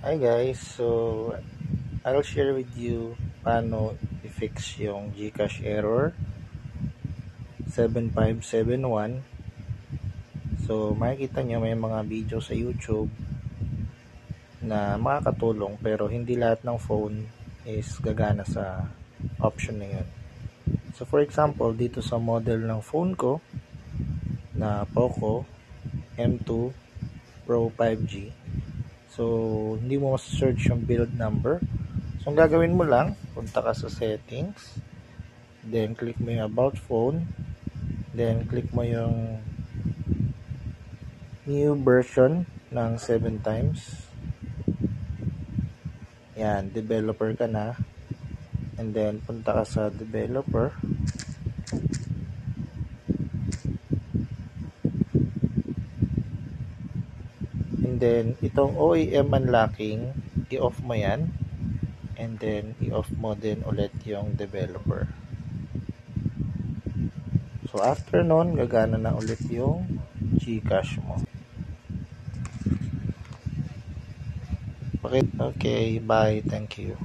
Hi guys, so I'll share with you paano i-fix yung GCash error 7571. So makikita nyo may mga video sa YouTube na makakatulong pero hindi lahat ng phone is gagana sa option na yun. So for example, dito sa model ng phone ko na Poco M2 Pro 5G, so hindi mo ma-search yung build number. So ang gagawin mo lang, punta ka sa settings, then click mo yung about phone, then click mo yung new version ng 7 times. Yan, developer ka na, and then punta ka sa developer, and then itong OEM unlocking, i-off mo yan, and then i-off mo din ulit yung developer. So after nun, gagana na ulit yung GCash mo. Okay, bye, thank you.